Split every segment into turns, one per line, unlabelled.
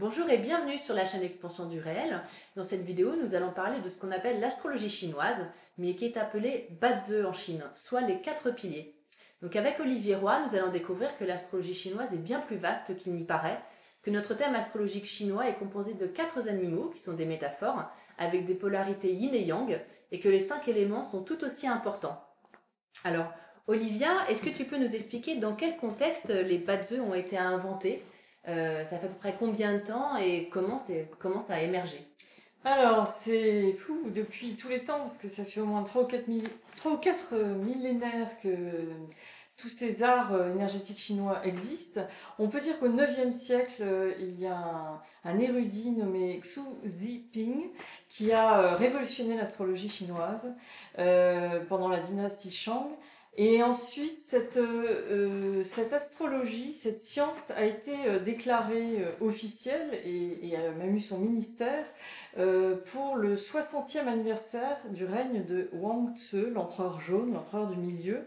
Bonjour et bienvenue sur la chaîne Expansion du réel. Dans cette vidéo, nous allons parler de ce qu'on appelle l'astrologie chinoise, mais qui est appelée Bazi en Chine, soit les 4 piliers. Donc avec Olivier Roy, nous allons découvrir que l'astrologie chinoise est bien plus vaste qu'il n'y paraît, que notre thème astrologique chinois est composé de 4 animaux, qui sont des métaphores, avec des polarités yin et yang, et que les 5 éléments sont tout aussi importants. Alors, Olivia, est-ce que tu peux nous expliquer dans quel contexte les Bazi ont été inventés? Ça fait à peu près combien de temps et comment ça a émergé?
Alors, c'est fou depuis tous les temps, parce que ça fait au moins 3 ou 4 millénaires que tous ces arts énergétiques chinois existent. On peut dire qu'au 9e siècle, il y a un érudit nommé Xu Zhiping qui a révolutionné l'astrologie chinoise pendant la dynastie Shang. Et ensuite, cette astrologie, cette science a été déclarée officielle et a même eu son ministère pour le 60e anniversaire du règne de Wang Tse, l'empereur jaune, l'empereur du milieu.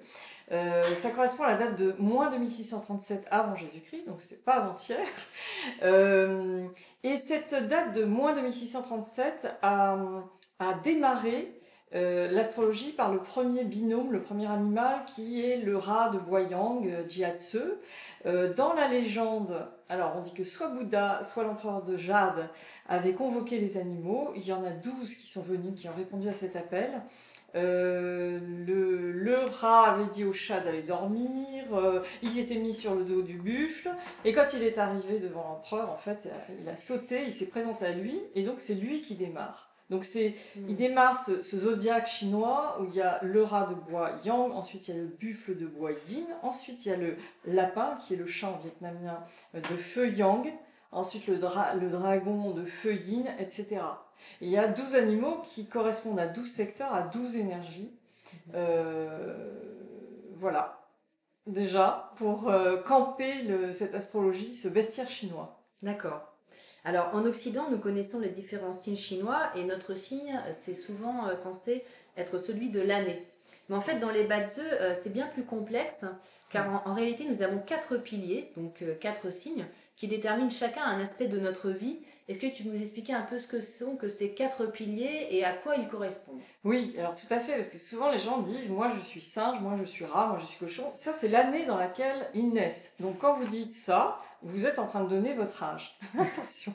Ça correspond à la date de moins 2637 avant Jésus-Christ, donc c'était pas avant-hier. Et cette date de moins 2637 a démarré l'astrologie par le premier binôme, le premier animal qui est le rat de Boyang, Jiatse. Dans la légende, alors on dit que soit Bouddha, soit l'empereur de Jade avaient convoqué les animaux. Il y en a 12 qui sont venus, qui ont répondu à cet appel. Le rat avait dit au chat d'aller dormir, il s'était mis sur le dos du buffle, et quand il est arrivé devant l'empereur, en fait, il a sauté, il s'est présenté à lui, et donc c'est lui qui démarre. Donc il démarre ce zodiaque chinois où il y a le rat de bois yang, ensuite il y a le buffle de bois yin, ensuite il y a le lapin qui est le chat en vietnamien de feu yang, ensuite le dragon de feu yin, etc. Et il y a 12 animaux qui correspondent à 12 secteurs, à 12 énergies. Voilà, déjà, pour camper cette astrologie, ce bestiaire chinois.
D'accord. Alors, en Occident, nous connaissons les différents signes chinois et notre signe, c'est souvent censé être celui de l'année. Mais en fait, dans les Bazi, c'est bien plus complexe, car en réalité, nous avons 4 piliers, donc 4 signes, qui déterminent chacun un aspect de notre vie. Est-ce que tu peux nous expliquer un peu ce que sont que ces 4 piliers et à quoi ils correspondent?
Oui, alors tout à fait, parce que souvent les gens disent moi je suis singe, moi je suis rat, moi je suis cochon. Ça, c'est l'année dans laquelle ils naissent. Donc quand vous dites ça, vous êtes en train de donner votre âge. Attention.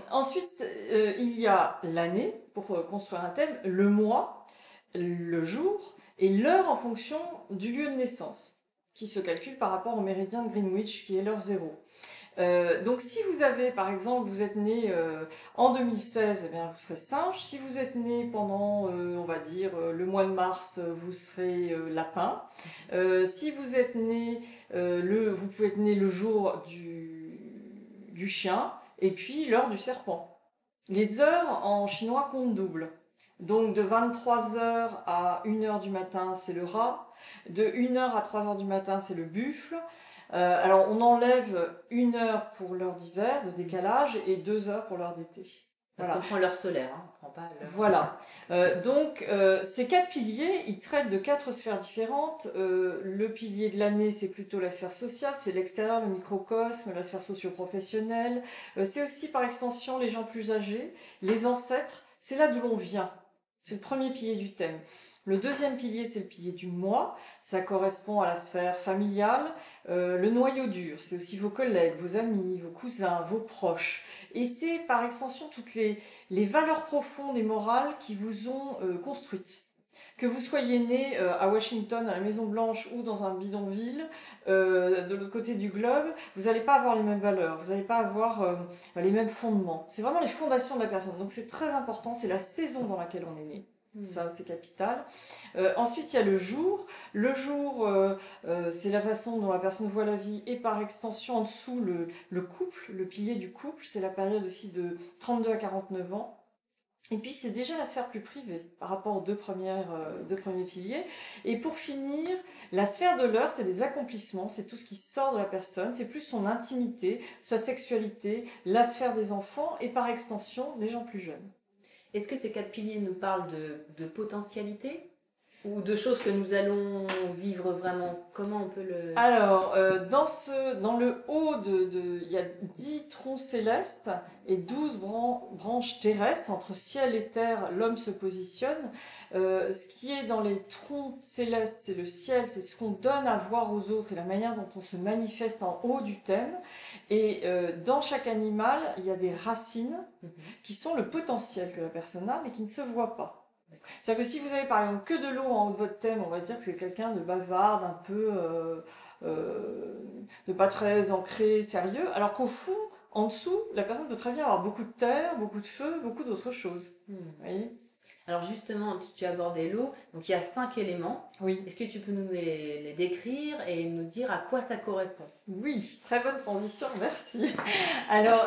Ensuite, il y a l'année, pour construire un thème, le mois, le jour et l'heure en fonction du lieu de naissance, qui se calcule par rapport au méridien de Greenwich, qui est l'heure zéro. Donc si vous avez, par exemple, vous êtes né en 2016, eh bien, vous serez singe. Si vous êtes né pendant, on va dire, le mois de mars, vous serez lapin. Si vous êtes né, vous pouvez être né le jour du chien, et puis l'heure du serpent. Les heures en chinois comptent double. Donc de 23 heures à 1 heure du matin, c'est le rat. De 1 heure à 3 heures du matin, c'est le buffle. Alors on enlève 1 heure pour l'heure d'hiver, de décalage, et 2 heures pour l'heure d'été.
Parce
Voilà.
qu'on prend l'heure solaire, hein, on prend pas l'heure.
Voilà. Donc ces 4 piliers, ils traitent de 4 sphères différentes. Le pilier de l'année, c'est plutôt la sphère sociale, c'est l'extérieur, le microcosme, la sphère socio-professionnelle. C'est aussi par extension les gens plus âgés, les ancêtres. C'est là d'où l'on vient. C'est le premier pilier du thème. Le deuxième pilier, c'est le pilier du moi. Ça correspond à la sphère familiale. Le noyau dur, c'est aussi vos collègues, vos amis, vos cousins, vos proches. Et c'est par extension toutes les valeurs profondes et morales qui vous ont construites. Que vous soyez né à Washington, à la Maison Blanche ou dans un bidonville, de l'autre côté du globe, vous n'allez pas avoir les mêmes valeurs, vous n'allez pas avoir les mêmes fondements. C'est vraiment les fondations de la personne. Donc c'est très important, c'est la saison dans laquelle on est né. Ça, c'est capital. Ensuite, il y a le jour. Le jour, c'est la façon dont la personne voit la vie et par extension, en dessous, le couple, le pilier du couple. C'est la période aussi de 32 à 49 ans. Et puis c'est déjà la sphère plus privée par rapport aux deux premiers piliers. Et pour finir, la sphère de l'heure, c'est les accomplissements, c'est tout ce qui sort de la personne, c'est plus son intimité, sa sexualité, la sphère des enfants et par extension des gens plus jeunes.
Est-ce que ces 4 piliers nous parlent de potentialité? Ou de choses que nous allons vivre vraiment? Comment on peut le...
Alors, dans le haut, il y a 10 troncs célestes et 12 branches terrestres. Entre ciel et terre, l'homme se positionne. Ce qui est dans les troncs célestes, c'est le ciel, c'est ce qu'on donne à voir aux autres et la manière dont on se manifeste en haut du thème. Et dans chaque animal, il y a des racines qui sont le potentiel que la personne a, mais qui ne se voient pas. C'est-à-dire que si vous avez par exemple que de l'eau en haut de votre thème, on va se dire que c'est quelqu'un de bavard, un peu de pas très ancré, sérieux, alors qu'au fond, en dessous, la personne peut très bien avoir beaucoup de terre, beaucoup de feu, beaucoup d'autres choses. Vous voyez?
Alors justement, tu as abordé l'eau, donc il y a 5 éléments.
Oui.
Est-ce que tu peux nous les décrire et nous dire à quoi ça correspond?
Oui, très bonne transition, merci. Alors,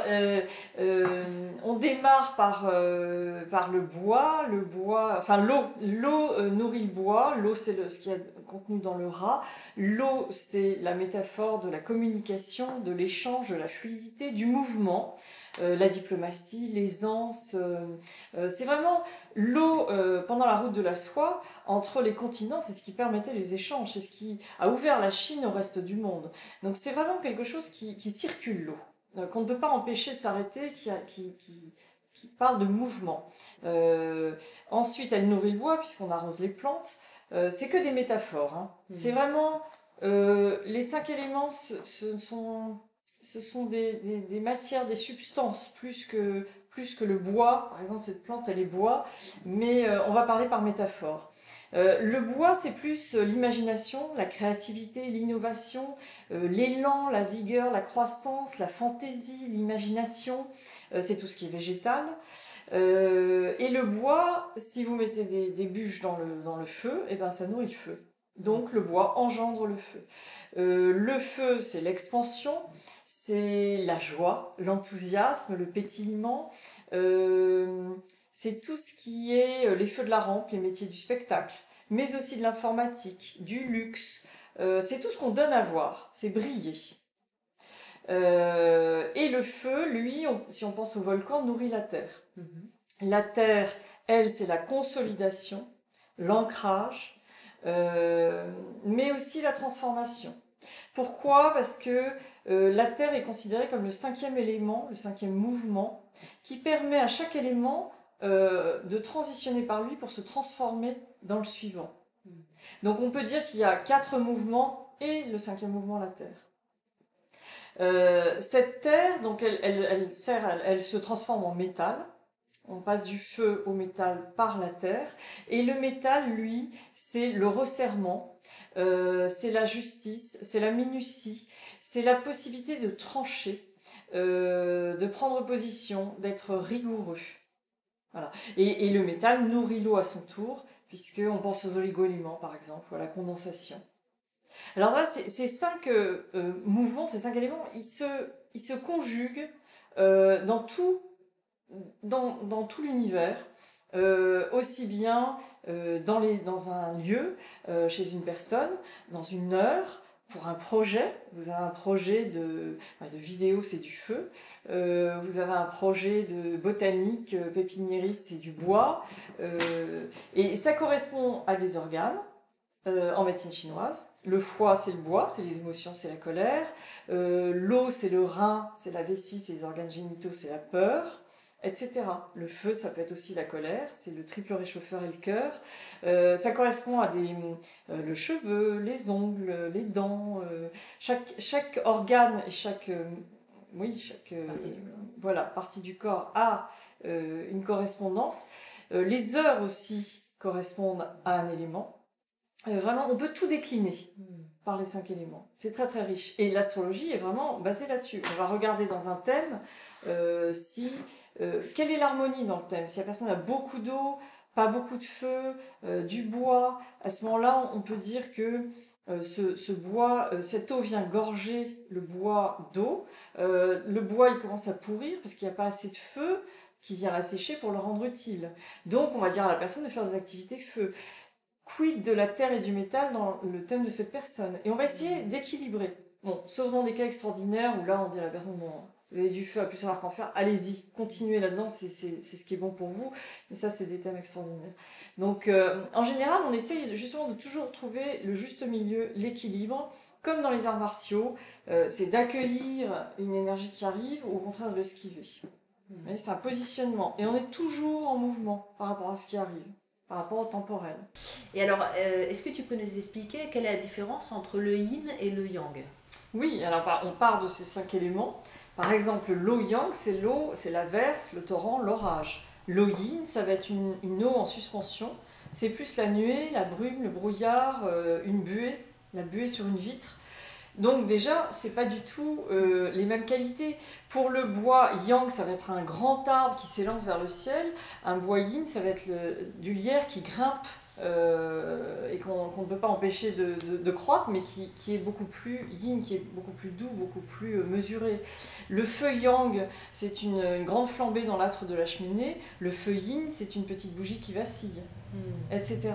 on démarre par le bois. Enfin l'eau nourrit le bois. L'eau, c'est ce qui est contenu dans le rat. L'eau, c'est la métaphore de la communication, de l'échange, de la fluidité, du mouvement. La diplomatie, l'aisance, c'est vraiment l'eau pendant la route de la soie entre les continents, c'est ce qui permettait les échanges, c'est ce qui a ouvert la Chine au reste du monde. Donc c'est vraiment quelque chose qui circule l'eau, qu'on ne peut pas empêcher de s'arrêter, qui parle de mouvement. Ensuite, elle nourrit le bois puisqu'on arrose les plantes. C'est que des métaphores. Hein. C'est vraiment les 5 éléments, ce sont des matières, des substances, plus que le bois. Par exemple, cette plante, elle est bois, mais on va parler par métaphore. Le bois, c'est plus l'imagination, la créativité, l'innovation, l'élan, la vigueur, la croissance, la fantaisie, l'imagination, c'est tout ce qui est végétal. Et le bois, si vous mettez des bûches dans le feu, et ben ça nourrit le feu. Donc le bois engendre le feu. Le feu, c'est l'expansion, c'est la joie, l'enthousiasme, le pétillement. C'est tout ce qui est les feux de la rampe, les métiers du spectacle, mais aussi de l'informatique, du luxe. C'est tout ce qu'on donne à voir, c'est briller. Et le feu, lui, si on pense au volcan, nourrit la terre. La terre, elle, c'est la consolidation, l'ancrage, mais aussi la transformation. Pourquoi? Parce que la terre est considérée comme le 5e élément, le 5e mouvement, qui permet à chaque élément de transitionner par lui pour se transformer dans le suivant. Donc on peut dire qu'il y a 4 mouvements et le 5e mouvement, la terre. Cette terre, donc elle se transforme en métal. On passe du feu au métal par la terre. Et le métal, lui, c'est le resserrement, c'est la justice, c'est la minutie, c'est la possibilité de trancher, de prendre position, d'être rigoureux. Voilà. Et le métal nourrit l'eau à son tour, puisqu'on pense aux oligo-éléments, par exemple, ou à la condensation. Alors là, ces 5 mouvements, ces 5 éléments, ils se conjuguent dans tout l'univers, aussi bien dans un lieu, chez une personne, dans une heure, pour un projet. Vous avez un projet de vidéo, c'est du feu. Vous avez un projet de botanique, pépiniériste, c'est du bois. Et ça correspond à des organes. En médecine chinoise. Le foie, c'est le bois, c'est les émotions, c'est la colère. L'eau, c'est le rein, c'est la vessie, c'est les organes génitaux, c'est la peur, etc. Le feu, ça peut être aussi la colère, c'est le triple réchauffeur et le cœur. Ça correspond à le cheveu, les ongles, les dents. Chaque organe et chaque partie du corps a une correspondance. Les heures aussi correspondent à un élément. Vraiment, on peut tout décliner par les 5 éléments. C'est très très riche. Et l'astrologie est vraiment basée là-dessus. On va regarder dans un thème quelle est l'harmonie dans le thème. Si la personne a beaucoup d'eau, pas beaucoup de feu, du bois, à ce moment-là, on peut dire que ce bois, cette eau vient gorger le bois d'eau. Le bois, il commence à pourrir parce qu'il n'y a pas assez de feu qui vient l'assécher pour le rendre utile. Donc, on va dire à la personne de faire des activités feu. Quid de la terre et du métal dans le thème de cette personne? Et on va essayer d'équilibrer. Bon, sauf dans des cas extraordinaires où là on dit à la personne, bon, vous avez du feu à plus savoir qu'en faire, allez-y, continuez là-dedans, c'est ce qui est bon pour vous. Mais ça, c'est des thèmes extraordinaires. Donc, en général, on essaye justement de toujours trouver le juste milieu, l'équilibre. Comme dans les arts martiaux, c'est d'accueillir une énergie qui arrive ou au contraire de l'esquiver. C'est un positionnement. Et on est toujours en mouvement par rapport à ce qui arrive, par rapport au temporel.
Et alors, est-ce que tu peux nous expliquer quelle est la différence entre le yin et le yang?
Oui, alors on part de ces 5 éléments. Par exemple, l'eau yang, c'est l'eau, c'est l'averse, le torrent, l'orage. L'eau yin, ça va être une eau en suspension. C'est plus la nuée, la brume, le brouillard, une buée, la buée sur une vitre. Donc déjà, c'est pas du tout les mêmes qualités. Pour le bois yang, ça va être un grand arbre qui s'élance vers le ciel. Un bois yin, ça va être du lierre qui grimpe et qu'on ne peut pas empêcher de croître, mais qui est beaucoup plus yin, qui est beaucoup plus doux, beaucoup plus mesuré. Le feu yang, c'est une grande flambée dans l'âtre de la cheminée. Le feu yin, c'est une petite bougie qui vacille, etc.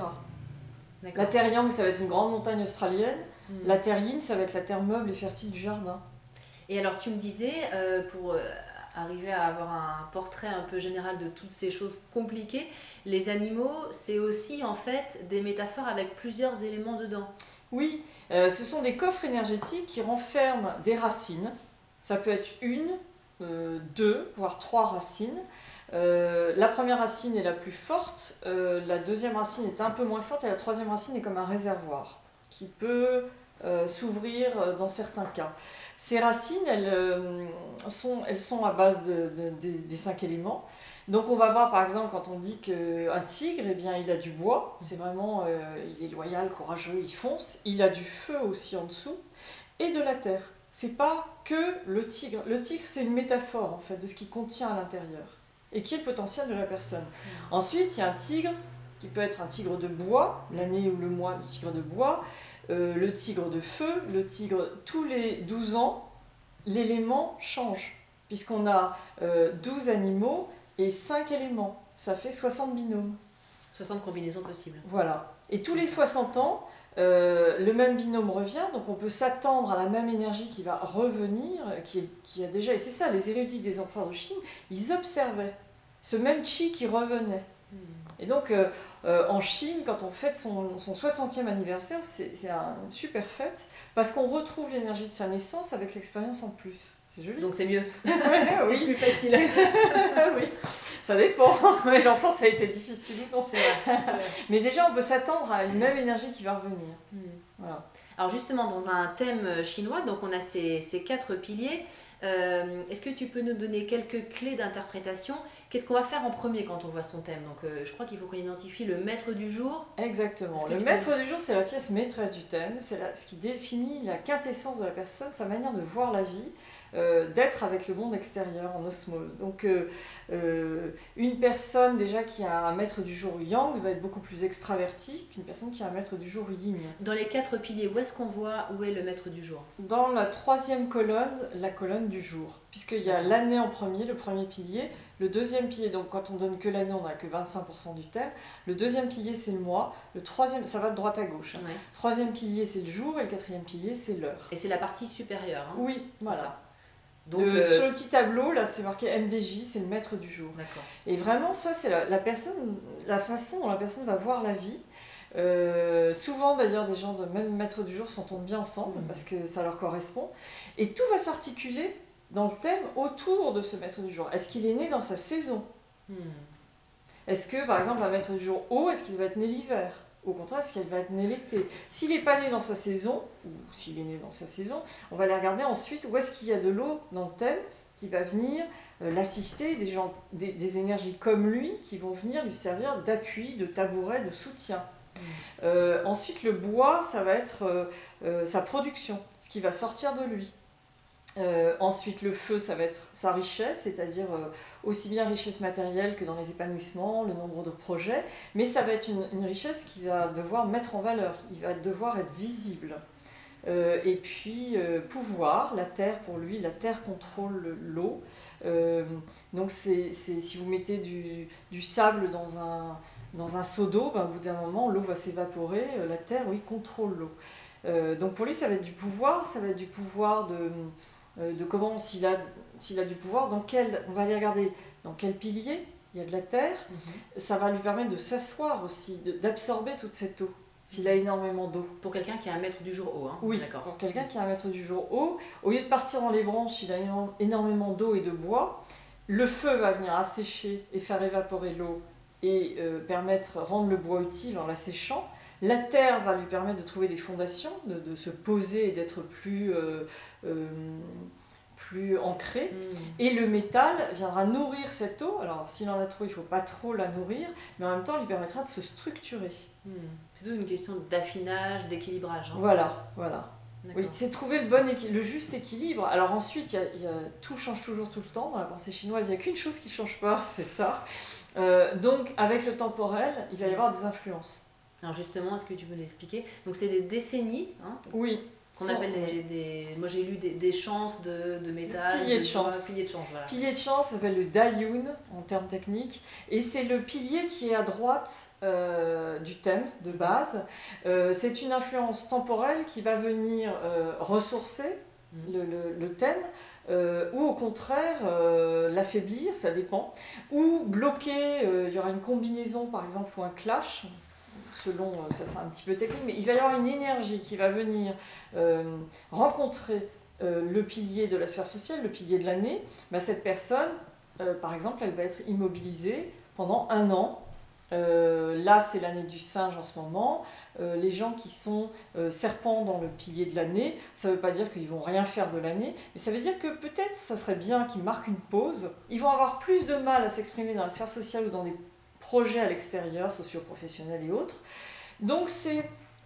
La terre yang, ça va être une grande montagne australienne. La terre yin, ça va être la terre meuble et fertile du jardin.
Et alors, tu me disais, pour arriver à avoir un portrait un peu général de toutes ces choses compliquées, les animaux, c'est aussi en fait des métaphores avec plusieurs éléments dedans.
Oui, ce sont des coffres énergétiques qui renferment des racines. Ça peut être une, deux, voire trois racines. La première racine est la plus forte, la deuxième racine est un peu moins forte et la troisième racine est comme un réservoir qui peut s'ouvrir dans certains cas. Ces racines, elles sont à base des 5 éléments. Donc on va voir par exemple quand on dit qu'un tigre, eh bien, il a du bois, c'est vraiment, il est loyal, courageux, il fonce. Il a du feu aussi en dessous et de la terre. C'est pas que le tigre. Le tigre, c'est une métaphore en fait de ce qui contient à l'intérieur et qui est le potentiel de la personne. Ensuite, il y a un tigre qui peut être un tigre de bois, l'année ou le mois du tigre de bois, le tigre de feu, le tigre, tous les 12 ans, l'élément change, puisqu'on a 12 animaux et 5 éléments. Ça fait 60 binômes.
60 combinaisons possibles.
Voilà. Et tous les 60 ans, le même binôme revient, donc on peut s'attendre à la même énergie qui va revenir, qui a déjà... Et c'est ça, les érudits des empereurs de Chine, ils observaient ce même chi qui revenait. Et donc, en Chine, quand on fête son 60e anniversaire, c'est une super fête, parce qu'on retrouve l'énergie de sa naissance avec l'expérience en plus. C'est joli.
Donc c'est mieux.
Oui,
c'est plus facile.
Oui, ça dépend. Si l'enfance a été difficile ou non.
C'est vrai.
Mais déjà, on peut s'attendre à une même énergie qui va revenir. Voilà.
Alors justement, dans un thème chinois, donc on a ces 4 piliers. Est-ce que tu peux nous donner quelques clés d'interprétation? Qu'est-ce qu'on va faire en premier quand on voit son thème? Donc je crois qu'il faut qu'on identifie le maître du jour.
Exactement. Le maître du jour, c'est la pièce maîtresse du thème. C'est ce qui définit la quintessence de la personne, sa manière de voir la vie, d'être avec le monde extérieur en osmose. Donc une personne déjà qui a un maître du jour yang va être beaucoup plus extravertie qu'une personne qui a un maître du jour yin.
Dans les 4 piliers, où est-ce qu'on voit où est le maître du jour?
Dans la 3e colonne, la colonne du jour. Puisqu'il y a l'année en premier, le premier pilier. Le deuxième pilier, donc quand on donne que l'année, on n'a que 25% du thème. Le deuxième pilier, c'est le mois. Le troisième, ça va de droite à gauche.
Ouais.
Troisième pilier, c'est le jour. Et le 4e pilier, c'est l'heure.
Et c'est la partie supérieure. Hein.
Oui, voilà. Ça.
Donc,
sur le petit tableau, là, c'est marqué MDJ, c'est le maître du jour.
D'accord.
Et vraiment, ça, c'est la façon dont la personne va voir la vie. Souvent, d'ailleurs, des gens de même maître du jour s'entendent bien ensemble parce que ça leur correspond. Et tout va s'articuler dans le thème autour de ce maître du jour. Est-ce qu'il est né dans sa saison? Est-ce que, par exemple, un maître du jour haut, est-ce qu'il va être né l'hiver? Au contraire, est-ce qu'il va être né l'été? S'il n'est pas né dans sa saison, ou s'il est né dans sa saison, on va aller regarder ensuite où est-ce qu'il y a de l'eau dans le thème qui va venir l'assister, des énergies comme lui qui vont venir lui servir d'appui, de tabouret, de soutien. Ensuite, le bois, ça va être sa production, ce qui va sortir de lui. Ensuite, le feu, ça va être sa richesse, c'est-à-dire aussi bien richesse matérielle que dans les épanouissements, le nombre de projets, mais ça va être une richesse qui va devoir mettre en valeur, qui va devoir être visible. Et puis, pouvoir, la terre pour lui, la terre contrôle l'eau. Donc, si vous mettez du sable dans un seau d'eau, ben, au bout d'un moment, l'eau va s'évaporer, la terre, oui, contrôle l'eau. Donc, pour lui, ça va être du pouvoir, ça va être du pouvoir de comment, s'il a du pouvoir, on va aller regarder dans quel pilier il y a de la terre. Ça va lui permettre de s'asseoir aussi, d'absorber toute cette eau, s'il a énormément d'eau.
Pour quelqu'un qui a un maître du jour haut, hein.
Oui, pour quelqu'un qui a un maître du jour haut, au lieu de partir dans les branches, il a énormément d'eau et de bois. Le feu va venir assécher et faire évaporer l'eau et rendre le bois utile en l'asséchant. La terre va lui permettre de trouver des fondations, de se poser et d'être plus ancré. Et le métal viendra nourrir cette eau. Alors s'il en a trop, il ne faut pas trop la nourrir, mais en même temps, il lui permettra de se structurer.
C'est toute une question d'affinage, d'équilibrage. Hein.
Voilà. Oui,
D'accord.
c'est trouver le juste équilibre. Alors ensuite, tout change toujours tout le temps. Dans la pensée chinoise, il n'y a qu'une chose qui ne change pas, c'est ça. Donc avec le temporel, il va y avoir des influences.
Alors justement, est-ce que tu peux l'expliquer? Donc c'est des décennies, hein,
Oui.
qu'on appelle Moi j'ai lu des chances de métal.
Piliers de chance.
Piliers de chance, voilà.
Pilier de chance s'appelle le Dayun en termes techniques. Et c'est le pilier qui est à droite du thème de base. C'est une influence temporelle qui va venir ressourcer le thème. Ou au contraire l'affaiblir, ça dépend, ou bloquer, il y aura une combinaison par exemple ou un clash, selon, ça c'est un petit peu technique, mais il va y avoir une énergie qui va venir rencontrer le pilier de la sphère sociale, le pilier de l'année. Cette personne, par exemple, elle va être immobilisée pendant 1 an. Là, c'est l'année du singe en ce moment. Les gens qui sont serpents dans le pilier de l'année, ça ne veut pas dire qu'ils vont rien faire de l'année, mais ça veut dire que peut-être ça serait bien qu'ils marquent une pause. Ils vont avoir plus de mal à s'exprimer dans la sphère sociale ou dans des projets à l'extérieur, socio-professionnels et autres. Donc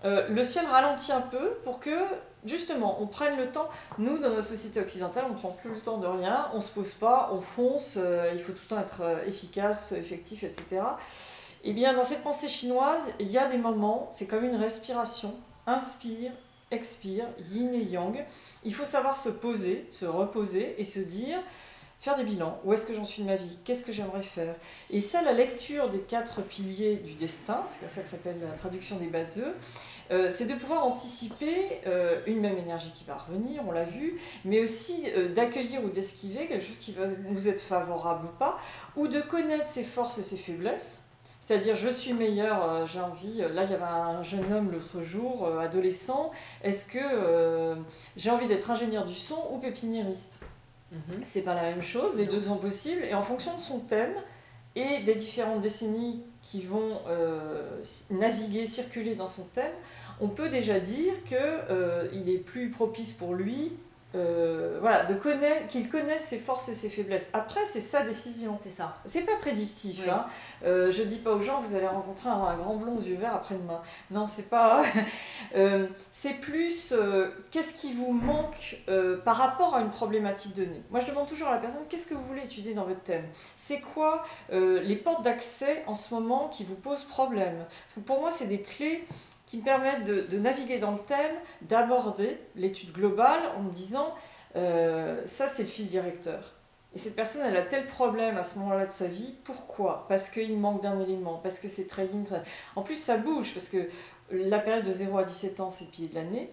le ciel ralentit un peu pour que justement on prenne le temps. Nous, dans notre société occidentale, on ne prend plus le temps de rien, on ne se pose pas, on fonce, il faut tout le temps être efficace, effectif, etc. Et bien dans cette pensée chinoise, il y a des moments, c'est comme une respiration, inspire, expire, yin et yang. Il faut savoir se poser, se reposer et se dire, faire des bilans, où est-ce que j'en suis de ma vie, qu'est-ce que j'aimerais faire. Et ça, la lecture des 4 piliers du destin, c'est comme ça que s'appelle la traduction des Bazi, c'est de pouvoir anticiper une même énergie qui va revenir, on l'a vu, mais aussi d'accueillir ou d'esquiver quelque chose qui va nous être favorable ou pas, ou de connaître ses forces et ses faiblesses. C'est-à-dire, je suis meilleure, j'ai envie. Là, il y avait un jeune homme l'autre jour, adolescent. Est-ce que j'ai envie d'être ingénieur du son ou pépiniériste ? C'est pas la même chose, les deux sont possibles. Et en fonction de son thème et des différentes décennies qui vont naviguer, circuler dans son thème, on peut déjà dire qu'il est plus propice pour lui. Qu'il connaisse ses forces et ses faiblesses. Après, c'est sa décision.
C'est ça.
C'est pas prédictif.
Oui.
Hein. Je dis pas aux gens, vous allez rencontrer un grand blond aux yeux verts après-demain. Non, c'est pas. C'est plus qu'est-ce qui vous manque par rapport à une problématique donnée. Moi, je demande toujours à la personne, qu'est-ce que vous voulez étudier dans votre thème ? C'est quoi les portes d'accès en ce moment qui vous posent problème ? Parce que pour moi, c'est des clés qui me permettent de naviguer dans le thème, d'aborder l'étude globale en me disant ça c'est le fil directeur. Et cette personne elle a tel problème à ce moment-là de sa vie, pourquoi ? Parce qu'il manque d'un élément, parce que c'est très yin. En plus ça bouge, parce que la période de 0 à 17 ans c'est le pilier de l'année,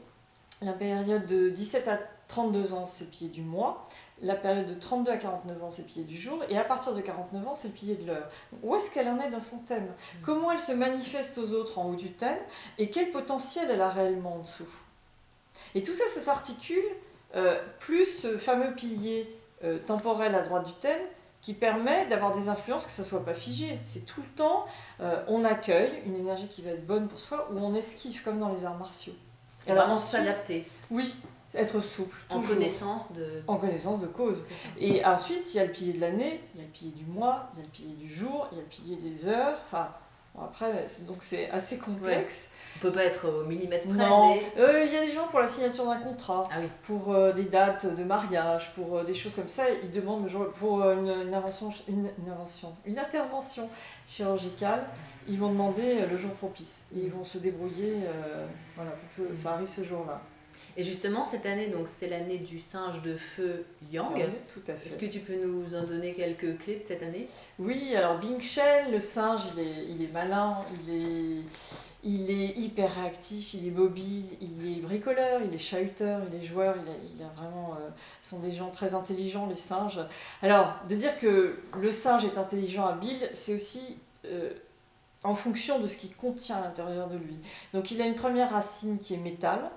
la période de 17 à 32 ans c'est le pilier du mois, la période de 32 à 49 ans, c'est le pilier du jour, et à partir de 49 ans, c'est le pilier de l'heure. Où est-ce qu'elle en est dans son thème ? Comment elle se manifeste aux autres en haut du thème, et quel potentiel elle a réellement en dessous ? Et tout ça, ça s'articule, plus ce fameux pilier temporel à droite du thème, qui permet d'avoir des influences, que ça ne soit pas figé. C'est tout le temps, on accueille une énergie qui va être bonne pour soi, ou on esquive, comme dans les arts martiaux.
C'est vraiment s'adapter.
Oui. Être souple,
en connaissance de
cause. Et ensuite, il y a le pilier de l'année, il y a le pilier du mois, il y a le pilier du jour, il y a le pilier des heures. Enfin, bon, après, c'est assez complexe.
Ouais. On peut pas être au millimètre près.
Non, il y a des gens pour la signature d'un contrat,
ah oui.
pour des dates de mariage, pour des choses comme ça. Ils demandent pour une intervention chirurgicale. Ils vont demander le jour propice et ils vont se débrouiller pour que ça arrive ce jour-là.
Et justement, cette année, donc c'est l'année du singe de feu Yang.
Oui, tout à fait.
Est-ce que tu peux nous en donner quelques clés de cette année?
Oui, alors Bing Chen, le singe, il est malin, il est hyper réactif, il est mobile, il est bricoleur, il est chahuteur, il est joueur, il a vraiment, ce sont des gens très intelligents, les singes. Alors, de dire que le singe est intelligent, habile, c'est aussi en fonction de ce qu'il contient à l'intérieur de lui. Donc, il a une première racine qui est métal,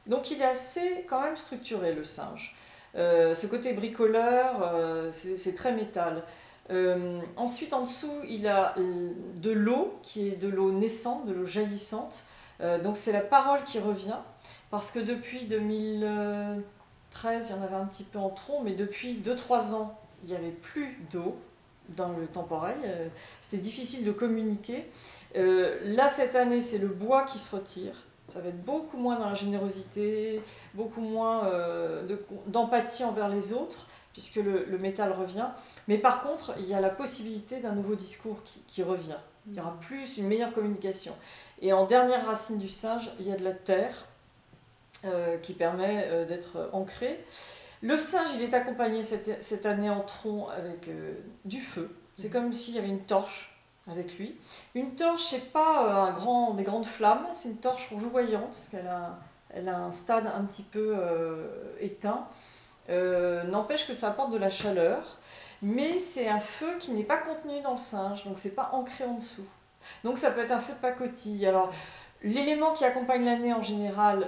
donc il est assez quand même structuré, le singe. Ce côté bricoleur, c'est très métal. Ensuite, en dessous, il a de l'eau, qui est de l'eau naissante, de l'eau jaillissante. Donc c'est la parole qui revient, parce que depuis 2013, il y en avait un petit peu en tronc, mais depuis 2-3 ans, il n'y avait plus d'eau dans le temporel. C'est difficile de communiquer. Là, cette année, c'est le bois qui se retire. Ça va être beaucoup moins dans la générosité, beaucoup moins d'empathie envers les autres, puisque le métal revient. Mais par contre, il y a la possibilité d'un nouveau discours qui revient. Il y aura plus, une meilleure communication. Et en dernière racine du singe, il y a de la terre qui permet d'être ancré. Le singe, il est accompagné cette année en tronc avec du feu. C'est comme s'il y avait une torche avec lui. Une torche, c'est pas des grandes flammes, c'est une torche rougeoyante, parce elle a un stade un petit peu éteint. N'empêche que ça apporte de la chaleur, mais c'est un feu qui n'est pas contenu dans le singe, donc c'est pas ancré en dessous. Donc ça peut être un feu de pacotille. Alors, l'élément qui accompagne l'année en général,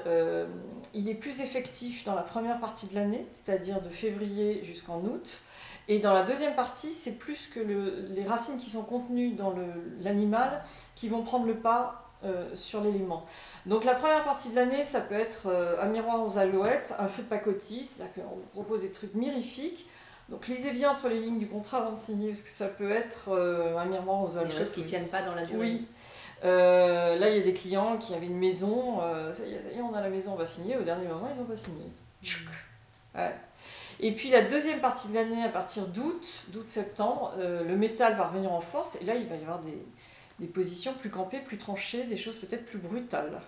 il est plus effectif dans la première partie de l'année, c'est-à-dire de février jusqu'en août. Et dans la deuxième partie, c'est plus que les racines qui sont contenues dans l'animal qui vont prendre le pas sur l'élément. Donc la première partie de l'année, ça peut être un miroir aux alouettes, un feu de pacotille, c'est-à-dire qu'on vous propose des trucs mirifiques. Donc lisez bien entre les lignes du contrat avant de signer, parce que ça peut être un miroir aux alouettes.
Des choses qui ne tiennent pas dans la durée.
Oui. Là, il y a des clients qui avaient une maison, ça y est, on a la maison, on va signer. Au dernier moment, ils n'ont pas signé. Ouais. Et puis la deuxième partie de l'année, à partir d'août-septembre, le métal va revenir en force, et là, il va y avoir des positions plus campées, plus tranchées, des choses peut-être plus brutales.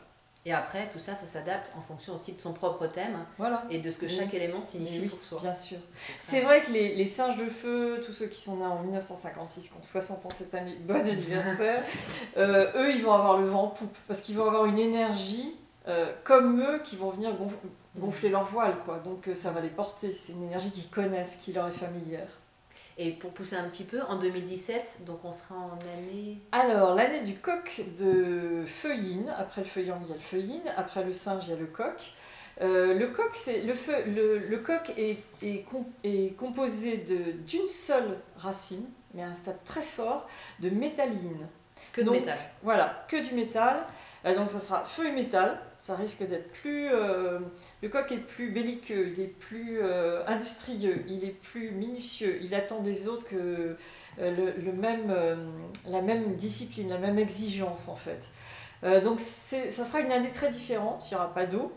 Et après, tout ça, ça s'adapte en fonction aussi de son propre thème
voilà.
Et de ce que chaque élément signifie pour soi.
Bien sûr. C'est vrai que les singes de feu, tous ceux qui sont nés en 1956, qui ont 60 ans cette année, bon anniversaire, eux, ils vont avoir le vent en poupe, parce qu'ils vont avoir une énergie comme eux qui vont venir gonfler leur voile, quoi. Donc ça va les porter. C'est une énergie qu'ils connaissent, qui leur est familière.
Et pour pousser un petit peu, en 2017, donc on sera en année...
Alors, l'année du coq de feu yin. Après le feu yang, il y a le feu yin. Après le singe, il y a le coq. Le coq, le coq est composé d'une seule racine, mais à un stade très fort, de métalline.
Que de métal.
Voilà, que du métal. Donc ça sera feu et métal. Ça risque d'être plus... le coq est plus belliqueux, il est plus industrieux, il est plus minutieux. Il attend des autres que la même discipline, la même exigence en fait. Donc ça sera une année très différente, il n'y aura pas d'eau.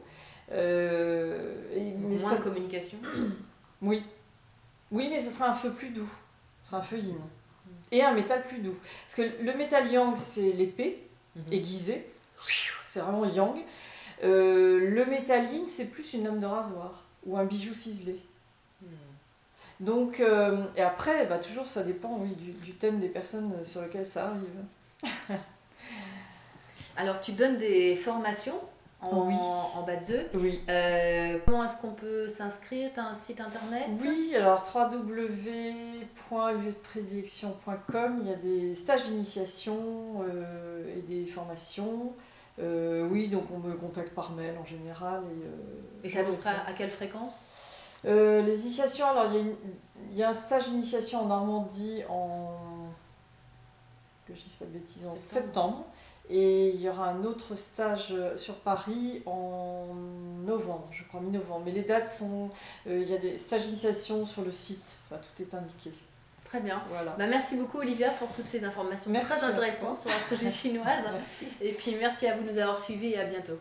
Moins de communication.
Oui. Oui, mais ce sera un feu plus doux. Ce sera un feu yin. Et un métal plus doux. Parce que le métal yang, c'est l'épée aiguisée. C'est vraiment yang. Le métal yin, c'est plus une lame de rasoir ou un bijou ciselé. Donc, et après, toujours ça dépend du thème des personnes sur lesquelles ça arrive.
Alors, tu donnes des formations en Batzeu.
Oui.
Comment est-ce qu'on peut s'inscrire? Tu as un site internet?
Oui, alors www.lieudeprédilection.com, il y a des stages d'initiation et des formations. Oui, donc on me contacte par mail en général.
Et c'est à peu près à quelle fréquence?
Les initiations, alors il y a un stage d'initiation en Normandie que je dise pas de bêtises, en septembre. Et il y aura un autre stage sur Paris en novembre, je crois, mi-novembre. Mais les dates sont... il y a des stages d'initiation sur le site, enfin, tout est indiqué.
Très bien.
Voilà.
Merci beaucoup Olivia pour toutes ces informations très intéressantes sur l'astrologie chinoise.
Merci.
Et puis merci à vous de nous avoir suivis et à bientôt.